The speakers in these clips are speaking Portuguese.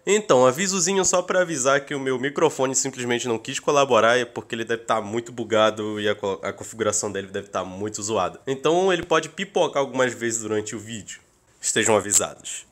Então, avisozinho só pra avisar que o meu microfone simplesmente não quis colaborar porque ele deve estar muito bugado e a configuração dele deve estar muito zoada. Então ele pode pipocar algumas vezes durante o vídeo. Estejam avisados.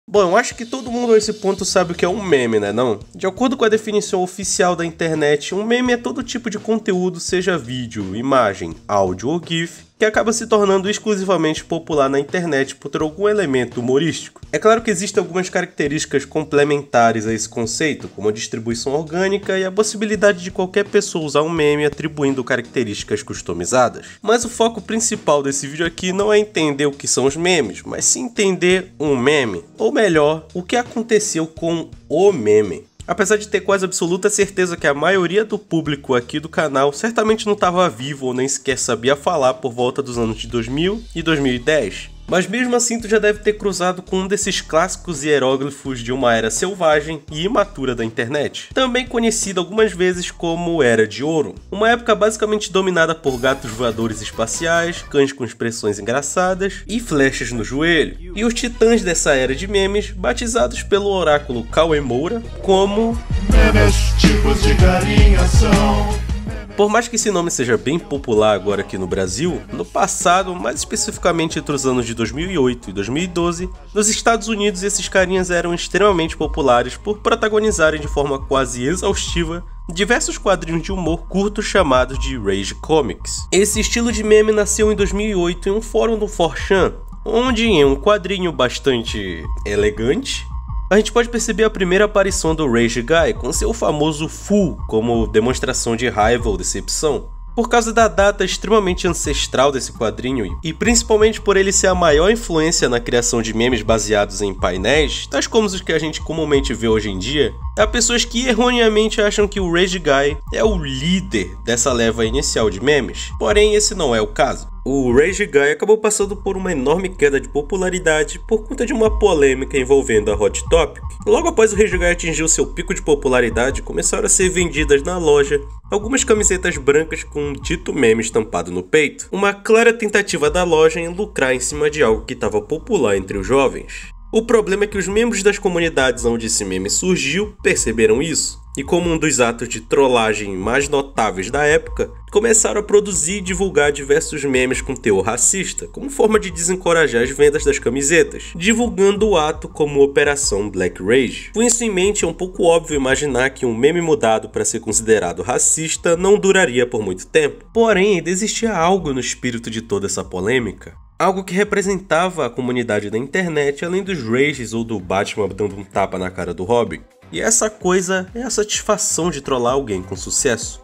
Bom, eu acho que todo mundo a esse ponto sabe o que é um meme, né não? De acordo com a definição oficial da internet, um meme é todo tipo de conteúdo, seja vídeo, imagem, áudio ou GIF, que acaba se tornando exclusivamente popular na internet por algum elemento humorístico. É claro que existem algumas características complementares a esse conceito, como a distribuição orgânica e a possibilidade de qualquer pessoa usar um meme atribuindo características customizadas. Mas o foco principal desse vídeo aqui não é entender o que são os memes, mas sim entender um meme, ou melhor, o que aconteceu com o meme. Apesar de ter quase absoluta certeza que a maioria do público aqui do canal certamente não estava vivo ou nem sequer sabia falar por volta dos anos de 2000 e 2010. Mas mesmo assim tu já deve ter cruzado com um desses clássicos hieróglifos de uma era selvagem e imatura da internet, também conhecida algumas vezes como Era de Ouro, uma época basicamente dominada por gatos voadores espaciais, cães com expressões engraçadas e flechas no joelho, e os titãs dessa era de memes, batizados pelo oráculo Cauê Moura como memes, tipos de carinhação. Por mais que esse nome seja bem popular agora aqui no Brasil, no passado, mais especificamente entre os anos de 2008 e 2012, nos Estados Unidos esses carinhas eram extremamente populares por protagonizarem de forma quase exaustiva diversos quadrinhos de humor curto chamados de Rage Comics. Esse estilo de meme nasceu em 2008 em um fórum do 4chan, onde em um quadrinho bastante elegante, a gente pode perceber a primeira aparição do Rage Guy com seu famoso full como demonstração de raiva ou decepção. Por causa da data extremamente ancestral desse quadrinho e principalmente por ele ser a maior influência na criação de memes baseados em painéis, tais como os que a gente comumente vê hoje em dia, há pessoas que erroneamente acham que o Rage Guy é o líder dessa leva inicial de memes, porém esse não é o caso. O Rage Guy acabou passando por uma enorme queda de popularidade por conta de uma polêmica envolvendo a Hot Topic. Logo após o Rage Guy atingir o seu pico de popularidade, começaram a ser vendidas na loja algumas camisetas brancas com um dito meme estampado no peito, uma clara tentativa da loja em lucrar em cima de algo que estava popular entre os jovens. O problema é que os membros das comunidades onde esse meme surgiu perceberam isso, e como um dos atos de trollagem mais notáveis da época, começaram a produzir e divulgar diversos memes com teor racista, como forma de desencorajar as vendas das camisetas, divulgando o ato como Operação Black Rage. Com isso em mente, é um pouco óbvio imaginar que um meme mudado para ser considerado racista não duraria por muito tempo. Porém, ainda existia algo no espírito de toda essa polêmica. Algo que representava a comunidade da internet, além dos rages ou do Batman dando um tapa na cara do Robin. E essa coisa é a satisfação de trollar alguém com sucesso.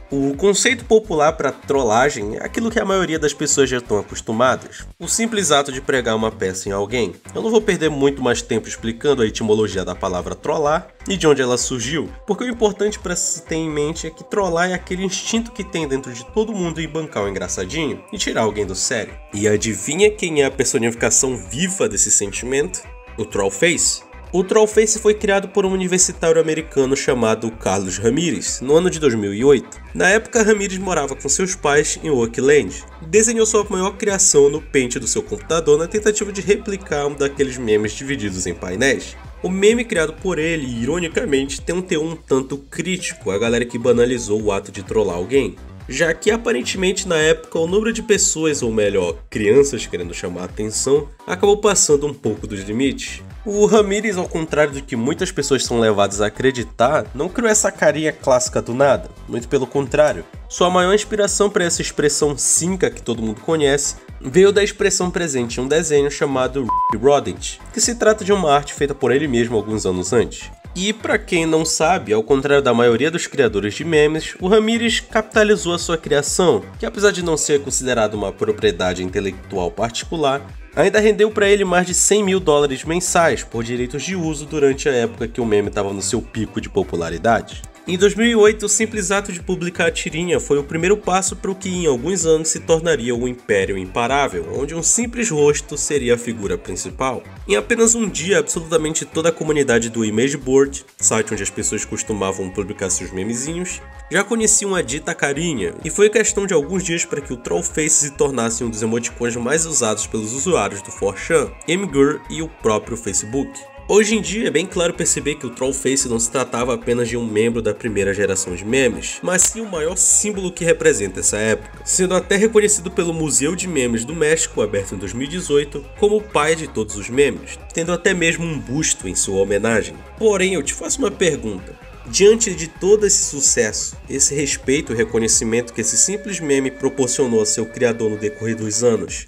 O conceito popular para trollagem é aquilo que a maioria das pessoas já estão acostumadas. O simples ato de pregar uma peça em alguém. Eu não vou perder muito mais tempo explicando a etimologia da palavra trollar e de onde ela surgiu, porque o importante para se ter em mente é que trollar é aquele instinto que tem dentro de todo mundo em bancar o engraçadinho e tirar alguém do sério. E adivinha quem é a personificação viva desse sentimento? O Trollface. O Trollface foi criado por um universitário americano chamado Carlos Ramírez, no ano de 2008. Na época, Ramírez morava com seus pais em Oakland. Desenhou sua maior criação no pente do seu computador na tentativa de replicar um daqueles memes divididos em painéis. O meme criado por ele, ironicamente, tem um teor um tanto crítico à galera que banalizou o ato de trollar alguém, já que aparentemente na época o número de pessoas, ou melhor, crianças querendo chamar a atenção, acabou passando um pouco dos limites. O Ramírez, ao contrário do que muitas pessoas são levadas a acreditar, não criou essa carinha clássica do nada, muito pelo contrário. Sua maior inspiração para essa expressão cínica que todo mundo conhece veio da expressão presente em um desenho chamado Rodent, que se trata de uma arte feita por ele mesmo alguns anos antes. E para quem não sabe, ao contrário da maioria dos criadores de memes, o Ramírez capitalizou a sua criação, que apesar de não ser considerado uma propriedade intelectual particular, ainda rendeu para ele mais de 100 mil dólares mensais por direitos de uso durante a época que o meme estava no seu pico de popularidade. Em 2008, o simples ato de publicar a tirinha foi o primeiro passo para o que em alguns anos se tornaria o Império Imparável, onde um simples rosto seria a figura principal. Em apenas um dia, absolutamente toda a comunidade do Image Board, site onde as pessoas costumavam publicar seus memezinhos, já conheciam a dita carinha, e foi questão de alguns dias para que o Trollface se tornasse um dos emoticons mais usados pelos usuários do 4chan, Mgur e o próprio Facebook. Hoje em dia é bem claro perceber que o Trollface não se tratava apenas de um membro da primeira geração de memes, mas sim o maior símbolo que representa essa época, sendo até reconhecido pelo Museu de Memes do México, aberto em 2018, como o pai de todos os memes, tendo até mesmo um busto em sua homenagem. Porém, eu te faço uma pergunta. Diante de todo esse sucesso, esse respeito e reconhecimento que esse simples meme proporcionou a seu criador no decorrer dos anos,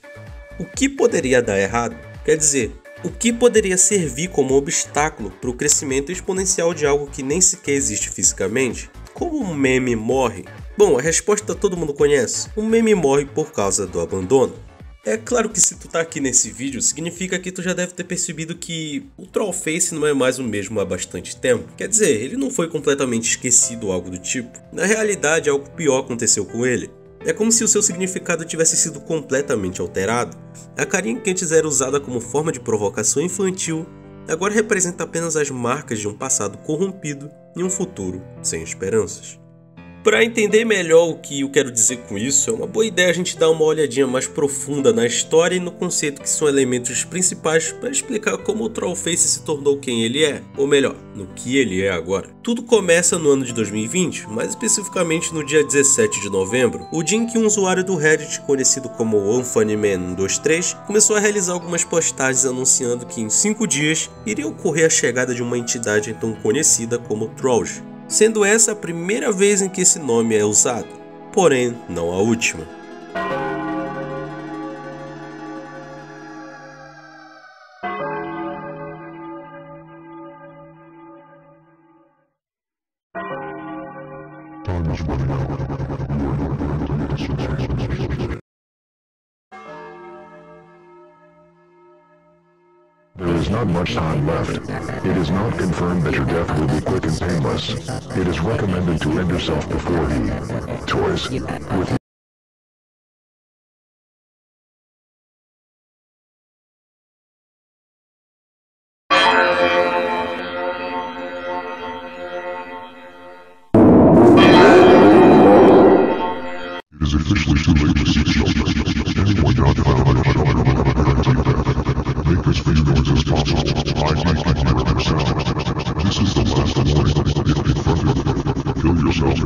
o que poderia dar errado? Quer dizer, o que poderia servir como obstáculo para o crescimento exponencial de algo que nem sequer existe fisicamente? Como um meme morre? Bom, a resposta todo mundo conhece. Um meme morre por causa do abandono. É claro que se tu tá aqui nesse vídeo, significa que tu já deve ter percebido que o Trollface não é mais o mesmo há bastante tempo. Quer dizer, ele não foi completamente esquecido ou algo do tipo. Na realidade, algo pior aconteceu com ele. É como se o seu significado tivesse sido completamente alterado. A carinha que antes era usada como forma de provocação infantil, agora representa apenas as marcas de um passado corrompido e um futuro sem esperanças. Para entender melhor o que eu quero dizer com isso, é uma boa ideia a gente dar uma olhadinha mais profunda na história e no conceito que são elementos principais para explicar como o Trollface se tornou quem ele é, ou melhor, no que ele é agora. Tudo começa no ano de 2020, mais especificamente no dia 17 de novembro, o dia em que um usuário do Reddit, conhecido como OneFunnyMan123, começou a realizar algumas postagens anunciando que em 5 dias iria ocorrer a chegada de uma entidade então conhecida como Trolls, sendo essa a primeira vez em que esse nome é usado, porém não a última. There is not much time left. It is not confirmed that your death will be quick and painless. It is recommended to end yourself before he toys with you. It is officially too late to seek shelter. Anyone not found make as few noise as possible. ID sound. This is the last warning. If confronted, kill yourself.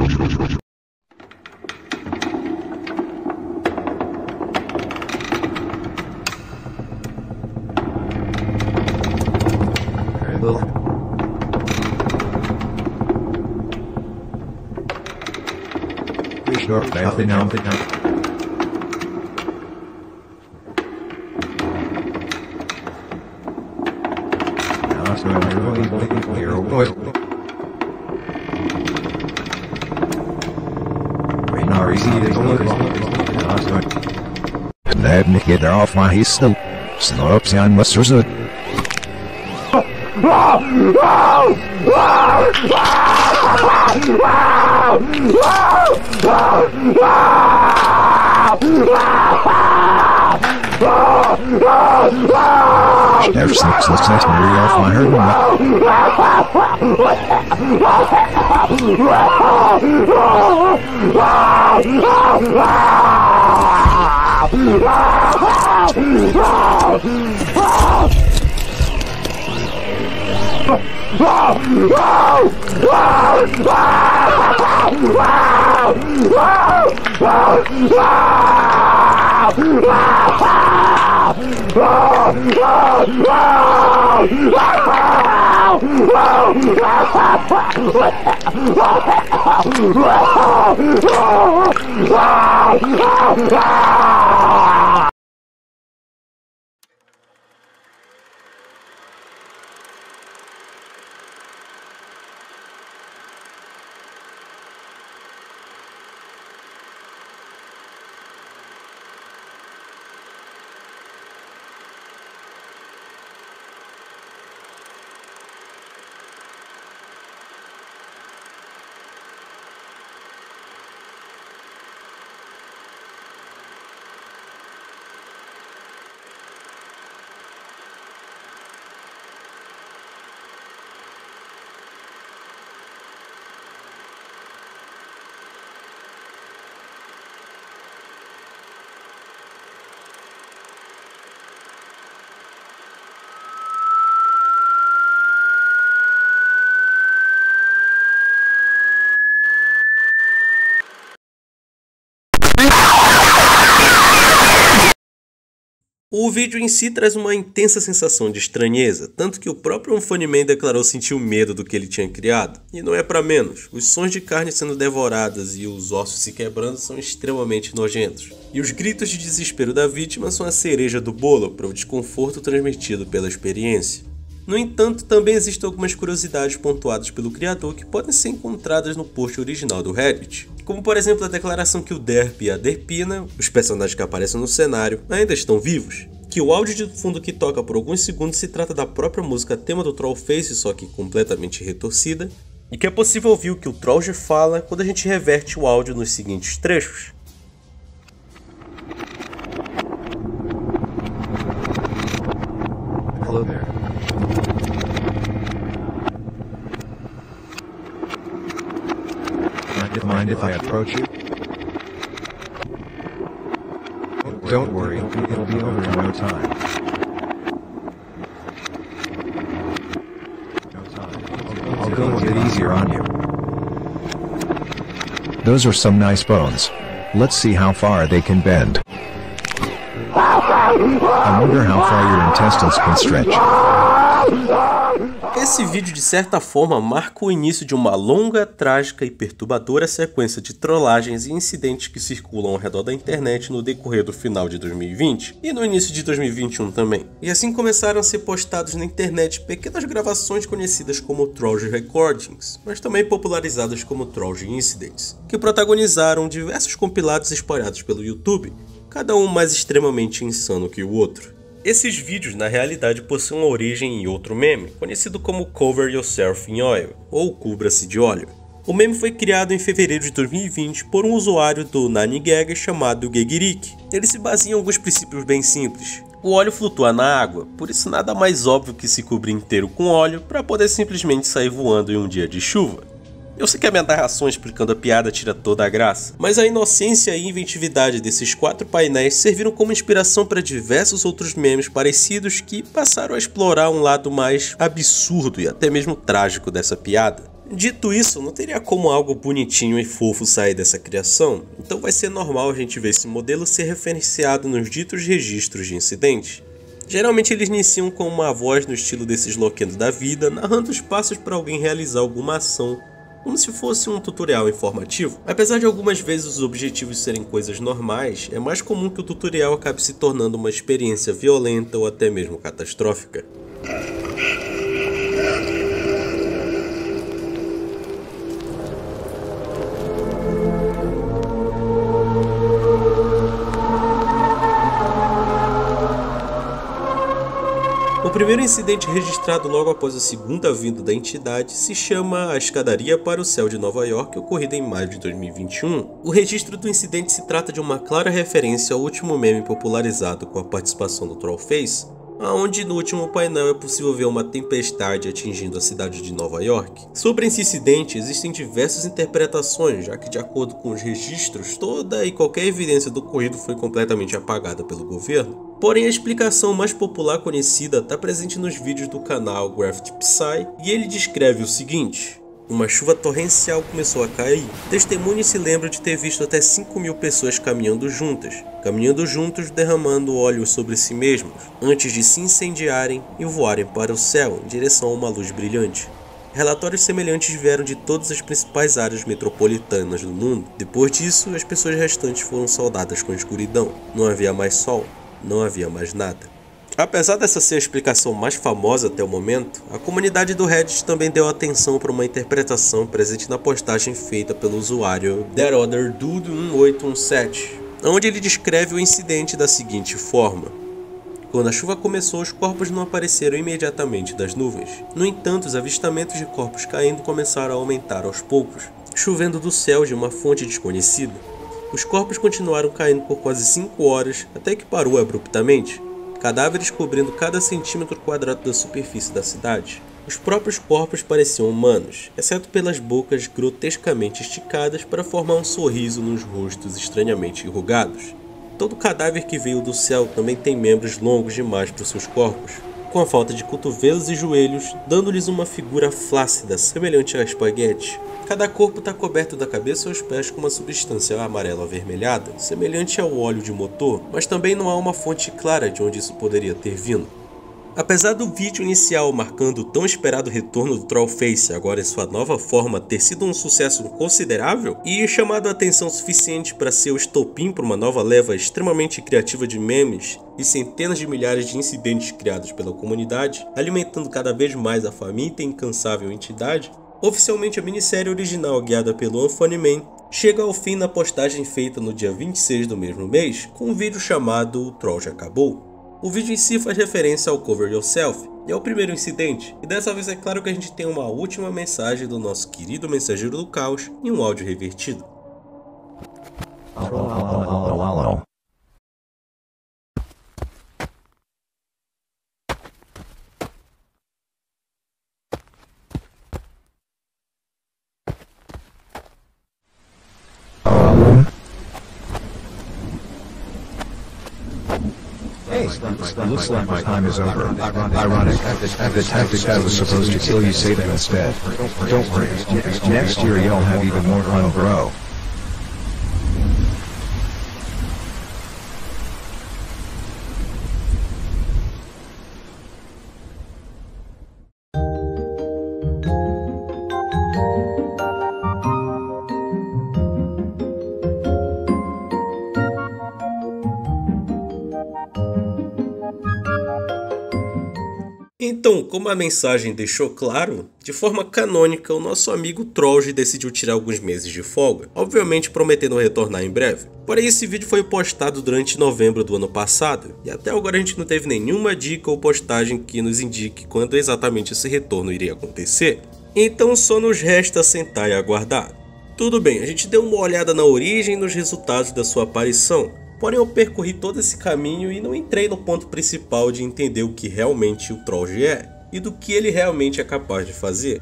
Let me get off my hissel. Snopes and musters it. Never slips the test me off my herd. O vídeo em si traz uma intensa sensação de estranheza, tanto que o próprio Funnyman declarou sentir o medo do que ele tinha criado. E não é pra menos, os sons de carne sendo devoradas e os ossos se quebrando são extremamente nojentos. E os gritos de desespero da vítima são a cereja do bolo para o desconforto transmitido pela experiência. No entanto, também existem algumas curiosidades pontuadas pelo criador que podem ser encontradas no post original do Reddit. Como por exemplo a declaração que o Derp e a Derpina, os personagens que aparecem no cenário, ainda estão vivos. Que o áudio de fundo que toca por alguns segundos se trata da própria música tema do Trollface, só que completamente retorcida. E que é possível ouvir o que o Trollger fala quando a gente reverte o áudio nos seguintes trechos. Hello there. Mind if I approach you? Don't worry, it'll be over in no time. I'll go a bit easier on you. Those are some nice bones. Let's see how far they can bend. I wonder how far your intestines can stretch. Esse vídeo de certa forma marca o início de uma longa, trágica e perturbadora sequência de trollagens e incidentes que circulam ao redor da internet no decorrer do final de 2020 e no início de 2021 também. E assim começaram a ser postados na internet pequenas gravações conhecidas como Trollger Recordings, mas também popularizadas como Trollger Incidents, que protagonizaram diversos compilados espalhados pelo YouTube, cada um mais extremamente insano que o outro. Esses vídeos na realidade possuem uma origem em outro meme, conhecido como Cover Yourself in Oil, ou Cubra-se de Óleo. O meme foi criado em fevereiro de 2020 por um usuário do Nanigag chamado Gegirik. Ele se baseia em alguns princípios bem simples. O óleo flutua na água, por isso nada mais óbvio que se cobrir inteiro com óleo para poder simplesmente sair voando em um dia de chuva. Eu sei que a minha narração explicando a piada tira toda a graça, mas a inocência e inventividade desses 4 painéis serviram como inspiração para diversos outros memes parecidos que passaram a explorar um lado mais absurdo e até mesmo trágico dessa piada. Dito isso, não teria como algo bonitinho e fofo sair dessa criação, então vai ser normal a gente ver esse modelo ser referenciado nos ditos registros de incidente. Geralmente eles iniciam com uma voz no estilo desses loquendos da vida, narrando os passos para alguém realizar alguma ação, como se fosse um tutorial informativo. Apesar de algumas vezes os objetivos serem coisas normais, é mais comum que o tutorial acabe se tornando uma experiência violenta ou até mesmo catastrófica. O primeiro incidente registrado logo após a segunda vinda da entidade se chama A Escadaria para o Céu de Nova York, ocorrida em maio de 2021. O registro do incidente se trata de uma clara referência ao último meme popularizado com a participação do Trollface, onde no último painel é possível ver uma tempestade atingindo a cidade de Nova York. Sobre esse incidente existem diversas interpretações, já que de acordo com os registros, toda e qualquer evidência do ocorrido foi completamente apagada pelo governo. Porém, a explicação mais popular conhecida está presente nos vídeos do canal Graffiti Psy, e ele descreve o seguinte: uma chuva torrencial começou a cair. Testemunhas se lembram de ter visto até 5.000 pessoas caminhando juntos, derramando óleo sobre si mesmos, antes de se incendiarem e voarem para o céu em direção a uma luz brilhante. Relatórios semelhantes vieram de todas as principais áreas metropolitanas do mundo. Depois disso, as pessoas restantes foram saudadas com a escuridão. Não havia mais sol. Não havia mais nada. Apesar dessa ser a explicação mais famosa até o momento, a comunidade do Reddit também deu atenção para uma interpretação presente na postagem feita pelo usuário That Other Dude 1817, onde ele descreve o incidente da seguinte forma: quando a chuva começou, os corpos não apareceram imediatamente das nuvens. No entanto, os avistamentos de corpos caindo começaram a aumentar aos poucos, chovendo do céu de uma fonte desconhecida. Os corpos continuaram caindo por quase 5 horas, até que parou abruptamente, cadáveres cobrindo cada centímetro quadrado da superfície da cidade. Os próprios corpos pareciam humanos, exceto pelas bocas grotescamente esticadas para formar um sorriso nos rostos estranhamente enrugados. Todo cadáver que veio do céu também tem membros longos demais para os seus corpos. com a falta de cotovelos e joelhos, dando-lhes uma figura flácida semelhante a espaguete. Cada corpo está coberto da cabeça aos pés com uma substância amarelo-avermelhada, semelhante ao óleo de motor, mas também não há uma fonte clara de onde isso poderia ter vindo. Apesar do vídeo inicial marcando o tão esperado retorno do Trollface agora em sua nova forma ter sido um sucesso considerável e chamado a atenção suficiente para ser o estopim para uma nova leva extremamente criativa de memes e centenas de milhares de incidentes criados pela comunidade, alimentando cada vez mais a faminta e incansável entidade, oficialmente a minissérie original guiada pelo Unfunny Man chega ao fim na postagem feita no dia 26 do mesmo mês com um vídeo chamado O Troll Já Acabou. O vídeo em si faz referência ao Cover Yourself, e é o primeiro incidente, e dessa vez é claro que a gente tem uma última mensagem do nosso querido mensageiro do caos em um áudio revertido. Looks like my time is over. Ironic. The tactic that was supposed to kill you saved you instead. Don't worry. Next year you'll have even more fun, bro. Então, como a mensagem deixou claro, de forma canônica, o nosso amigo Trollge decidiu tirar alguns meses de folga, obviamente prometendo retornar em breve. Porém, esse vídeo foi postado durante novembro do ano passado, e até agora a gente não teve nenhuma dica ou postagem que nos indique quando exatamente esse retorno iria acontecer. Então só nos resta sentar e aguardar. Tudo bem, a gente deu uma olhada na origem e nos resultados da sua aparição, porém eu percorri todo esse caminho e não entrei no ponto principal de entender o que realmente o Trollge é e do que ele realmente é capaz de fazer.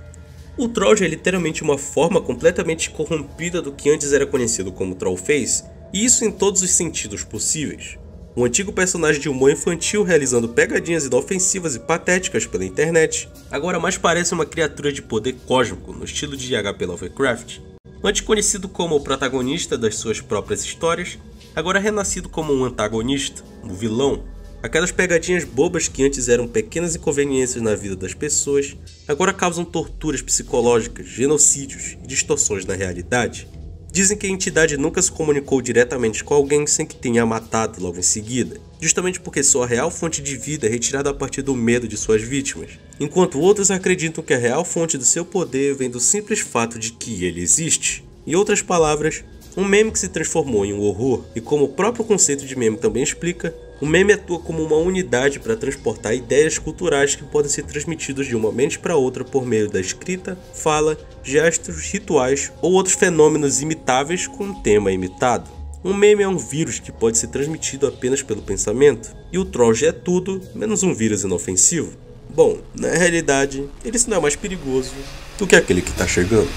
O Trollge é literalmente uma forma completamente corrompida do que antes era conhecido como Trollface, e isso em todos os sentidos possíveis. Um antigo personagem de humor infantil realizando pegadinhas inofensivas e patéticas pela internet, agora mais parece uma criatura de poder cósmico no estilo de H.P. Lovecraft. Antes conhecido como o protagonista das suas próprias histórias, agora renascido como um antagonista, um vilão. Aquelas pegadinhas bobas que antes eram pequenas inconveniências na vida das pessoas, agora causam torturas psicológicas, genocídios e distorções na realidade. Dizem que a entidade nunca se comunicou diretamente com alguém sem que tenha matado logo em seguida, justamente porque sua real fonte de vida é retirada a partir do medo de suas vítimas, enquanto outros acreditam que a real fonte do seu poder vem do simples fato de que ele existe. Em outras palavras, um meme que se transformou em um horror, e como o próprio conceito de meme também explica, o meme atua como uma unidade para transportar ideias culturais que podem ser transmitidas de uma mente para outra por meio da escrita, fala, gestos, rituais ou outros fenômenos imitáveis com um tema imitado. Um meme é um vírus que pode ser transmitido apenas pelo pensamento, e o Trollge é tudo menos um vírus inofensivo. Bom, na realidade, ele não é mais perigoso do que aquele que está chegando.